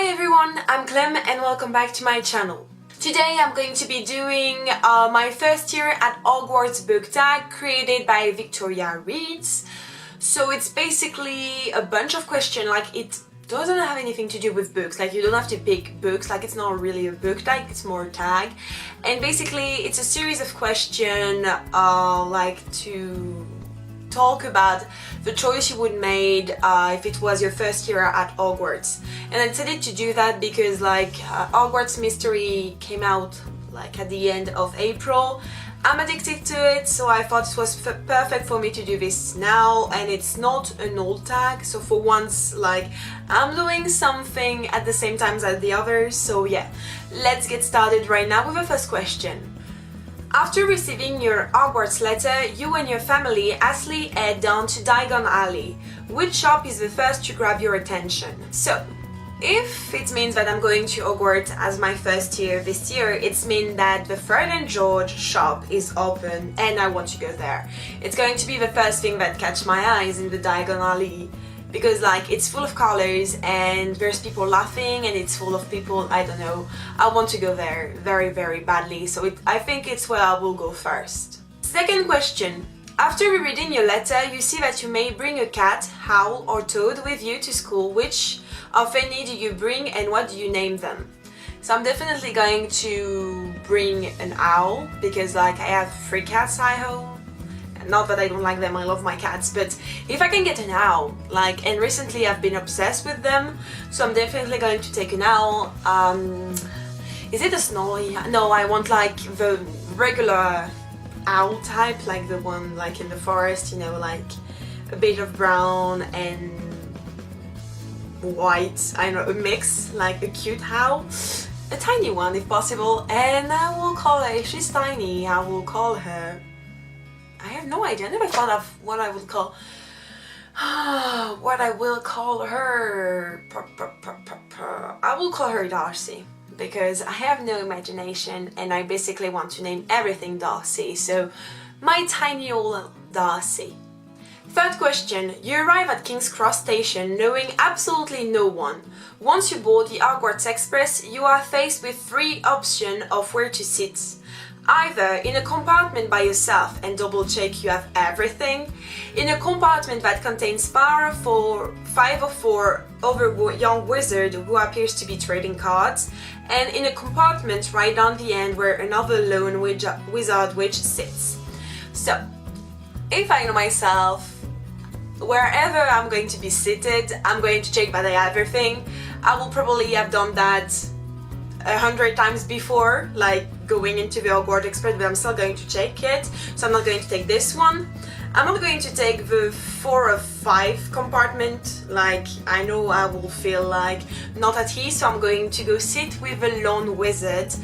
Hi everyone, I'm Clem and welcome back to my channel. Today I'm going to be doing my first year at Hogwarts book tag created by Victoria Reads. So it's basically a bunch of questions, like it doesn't have anything to do with books, like you don't have to pick books, like it's not really a book tag, it's more a tag. And basically it's a series of questions like to talk about the choice you would made if it was your first year at Hogwarts. And I decided to do that because Hogwarts Mystery came out like at the end of April. I'm addicted to it, so I thought it was perfect for me to do this now, and it's not an old tag, so for once like I'm doing something at the same time as the others. So yeah, let's get started right now with the first question. After receiving your Hogwarts letter, you and your family hastily head down to Diagon Alley. Which shop is the first to grab your attention? So, if it means that I'm going to Hogwarts as my first year this year, it means that the Fred and George shop is open and I want to go there. It's going to be the first thing that catch my eyes in the Diagon Alley, because like it's full of colors and there's people laughing and it's full of people, I don't know. I want to go there very, very badly, so I think it's where I will go first. Second question. After rereading your letter, you see that you may bring a cat, owl or toad with you to school. Which of any do you bring and what do you name them? So I'm definitely going to bring an owl because like I have 3 cats at home. Not that I don't like them, I love my cats, but if I can get an owl, like, and recently I've been obsessed with them, so I'm definitely going to take an owl. Is it a snowy? No, I want like the regular owl type, like the one like in the forest, you know, like a bit of brown and white, I don't know, a mix, like a cute owl. A tiny one if possible, and I will call her, if she's tiny, I will call her, I have no idea, I never thought of what I would call her. I will call her Darcy because I have no imagination and I basically want to name everything Darcy, so my tiny old Darcy. Third question. You arrive at King's Cross Station knowing absolutely no one. Once you board the Hogwarts Express, you are faced with 3 options of where to sit. Either in a compartment by yourself and double check you have everything, in a compartment that contains 5 or 4 other young wizards who appears to be trading cards, and in a compartment right down the end where another lone wizard witch sits. So, if I know myself, wherever I'm going to be seated, I'm going to check that I have everything. I will probably have done that 100 times before, like going into the Hogwarts Express, but I'm still going to check it, so I'm not going to take this one. I'm not going to take the 4 or 5 compartment, like I know I will feel like not at ease, so I'm going to go sit with a lone wizard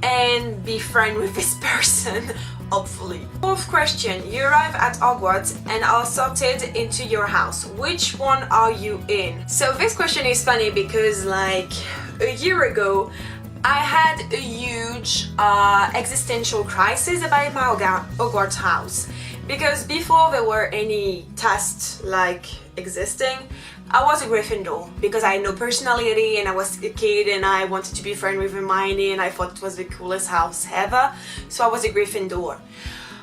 and be friends with this person, hopefully. Fourth question. You arrive at Hogwarts and are sorted into your house. Which one are you in? So this question is funny because like a year ago I had a huge existential crisis about my Hogwarts house, because before there were any tests like existing, I was a Gryffindor because I had no personality and I was a kid and I wanted to be friends with Hermione and I thought it was the coolest house ever, so I was a Gryffindor.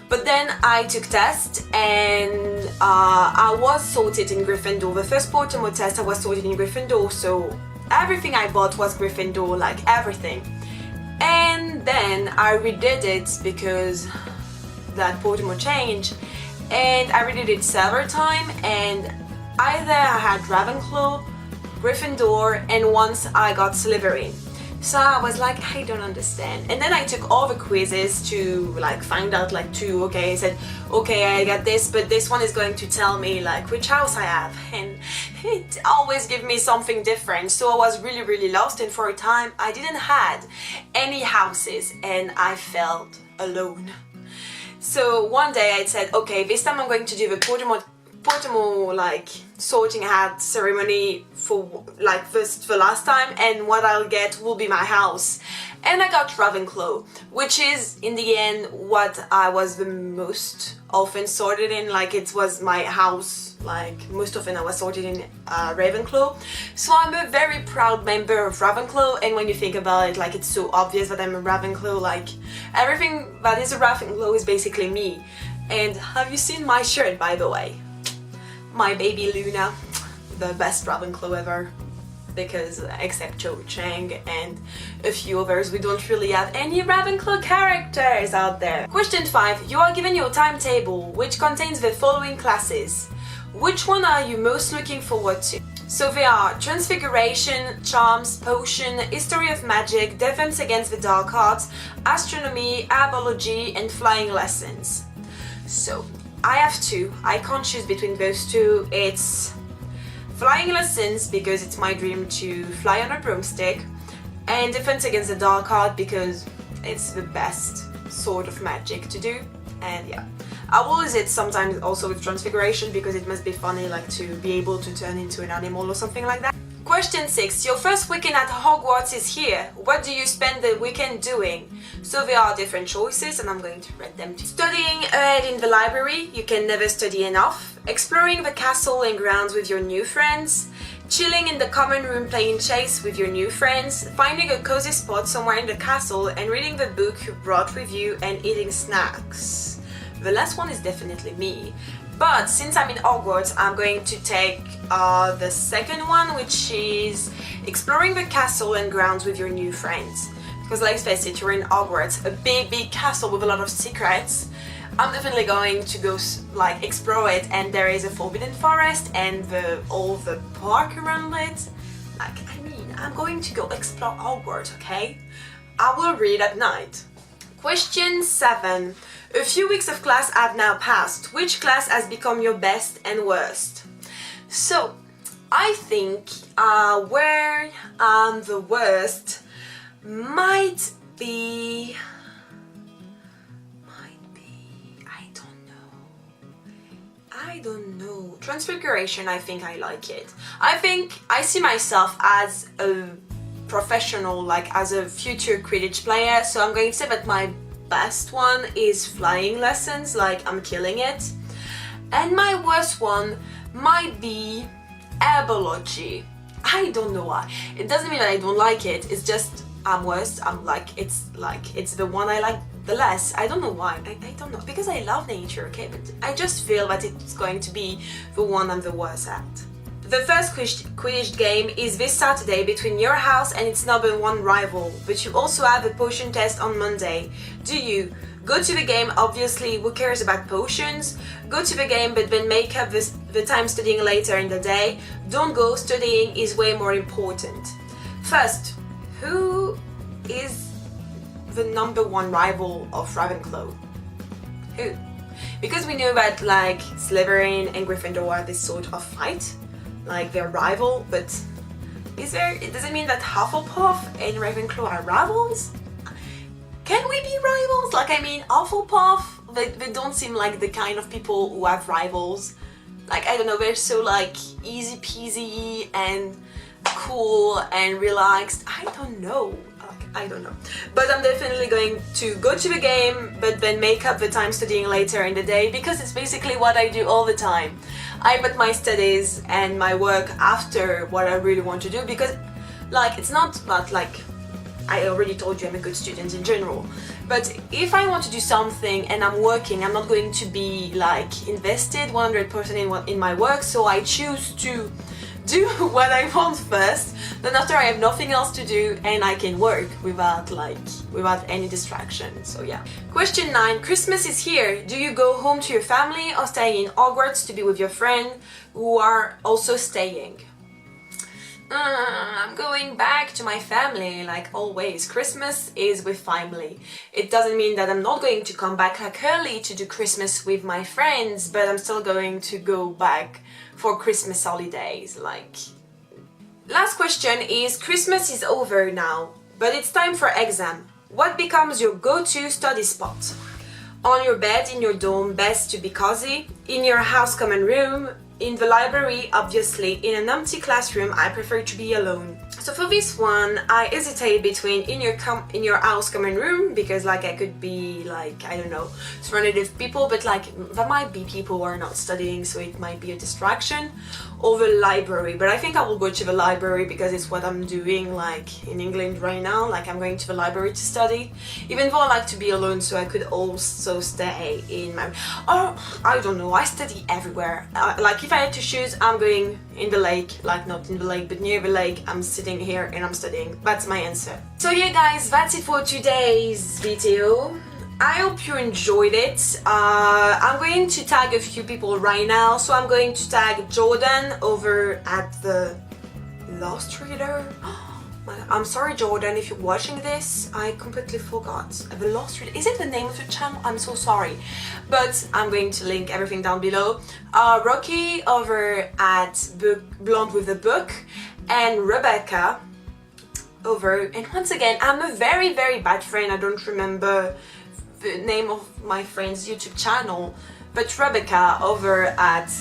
But then I took tests and I was sorted in Gryffindor. The first Pottermore test I was sorted in Gryffindor, so everything I bought was Gryffindor, like everything. And then I redid it because that Pottermore changed, and I redid it several times, and either I had Ravenclaw, Gryffindor, and once I got Slytherin. So I was like, I don't understand. And then I took all the quizzes to like find out like I said, okay, I got this, but this one is going to tell me like which house I have, and it always gives me something different. So I was really, really lost, and for a time I didn't had any houses and I felt alone. So one day I said, okay, this time I'm going to do the Pottermore like sorting hat ceremony for like the last time, and what I'll get will be my house. And I got Ravenclaw, which is in the end what I was the most often sorted in. Like it was my house, like most often I was sorted in Ravenclaw. So I'm a very proud member of Ravenclaw, and when you think about it, like it's so obvious that I'm a Ravenclaw. Like everything that is a Ravenclaw is basically me. And have you seen my shirt, by the way? My baby Luna, the best Ravenclaw ever, because except Cho Chang and a few others, we don't really have any Ravenclaw characters out there. Question 5. You are given your timetable, which contains the following classes. Which one are you most looking forward to? So they are Transfiguration, Charms, Potion, History of Magic, Defense Against the Dark Arts, Astronomy, Herbology, and Flying Lessons. So I have two. I can't choose between those two. It's Flying Lessons because it's my dream to fly on a broomstick, and Defense Against the Dark Art because it's the best sort of magic to do. And yeah, I will use it sometimes also with Transfiguration because it must be funny, like to be able to turn into an animal or something like that. Question 6. Your first weekend at Hogwarts is here. What do you spend the weekend doing? So there are different choices and I'm going to read them to you. Studying ahead in the library, you can never study enough. Exploring the castle and grounds with your new friends. Chilling in the common room playing chess with your new friends. Finding a cozy spot somewhere in the castle and reading the book you brought with you and eating snacks. The last one is definitely me. But since I'm in Hogwarts, I'm going to take the second one, which is exploring the castle and grounds with your new friends. Because let's face it, you're in Hogwarts, a big castle with a lot of secrets. I'm definitely going to go like explore it, and there is a forbidden forest and all the park around it. Like, I mean, I'm going to go explore Hogwarts, okay? I will read at night. Question 7. A few weeks of class have now passed. Which class has become your best and worst? So, I think where I'm the worst might be, I don't know. Transfiguration, I think I like it. I think I see myself as a professional, like as a future Quidditch player, so I'm going to say that my best one is Flying Lessons, like I'm killing it. And my worst one might be Herbology. I don't know why. It doesn't mean that I don't like it, it's just I'm worst. I'm like it's the one I like the less. I don't know why. I don't know. Because I love nature, okay? But I just feel that it's going to be the one I'm the worst at. The first Quidditch game is this Saturday between your house and its number one rival, but you also have a potion test on Monday. Do you go to the game? Obviously, who cares about potions? Go to the game, but then make up the time studying later in the day. Don't go, studying is way more important. First, who is the number one rival of Ravenclaw? Who? Because we know that like Slytherin and Gryffindor have this sort of fight, like they're rival, but does it mean that Hufflepuff and Ravenclaw are rivals? Can we be rivals? Like, I mean, Hufflepuff, they don't seem like the kind of people who have rivals. Like, I don't know, they're so like easy peasy and cool and relaxed. I don't know. I don't know. But I'm definitely going to go to the game, but then make up the time studying later in the day, because it's basically what I do all the time. I put my studies and my work after what I really want to do, because like it's not about like, I already told you I'm a good student in general, but if I want to do something and I'm working, I'm not going to be like invested 100% in my work, so I choose to do what I want first, then after I have nothing else to do and I can work without any distraction. So yeah. Question 9. Christmas is here. Do you go home to your family or stay in Hogwarts to be with your friend who are also staying? I'm going back to my family like always. Christmas is with family. It doesn't mean that I'm not going to come back like early to do Christmas with my friends, but I'm still going to go back for Christmas holidays. Like, last question is, Christmas is over now, but it's time for exam. What becomes your go-to study spot? On your bed in your dorm, best to be cozy, in your house common room, in the library, obviously. In an empty classroom, I prefer to be alone. So for this one, I hesitate between in your house common room, because like I could be like, I don't know, surrounded with people, but like there might be people who are not studying, so it might be a distraction, or the library. But I think I will go to the library because it's what I'm doing like in England right now. Like I'm going to the library to study, even though I like to be alone, so I could also stay in my, or I don't know, I study everywhere. Like if I had to choose, I'm going in the lake, like not in the lake but near the lake. I'm sitting here and I'm studying. That's my answer. So yeah guys, that's it for today's video. I hope you enjoyed it. I'm going to tag a few people right now. So I'm going to tag Jordan over at the Lost Reader. I'm sorry Jordan, if you're watching this, I completely forgot. The Lost Reader, is it the name of the channel? I'm so sorry. But I'm going to link everything down below. Rocky over at Blonde with the Book, and Rebecca over, and once again, I'm a very bad friend. I don't remember the name of my friend's YouTube channel, but Rebecca over at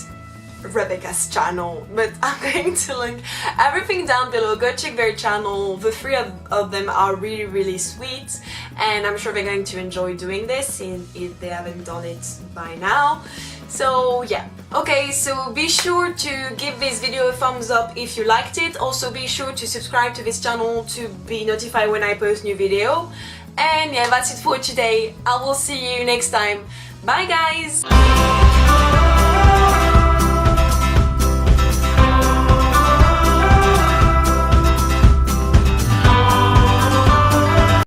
Rebecca's channel. But I'm going to link everything down below. Go check their channel. The three of them are really sweet, and I'm sure they're going to enjoy doing this if they haven't done it by now. So yeah, okay, so be sure to give this video a thumbs up if you liked it. Also be sure to subscribe to this channel to be notified when I post new video. And yeah, that's it for today. I will see you next time. Bye guys!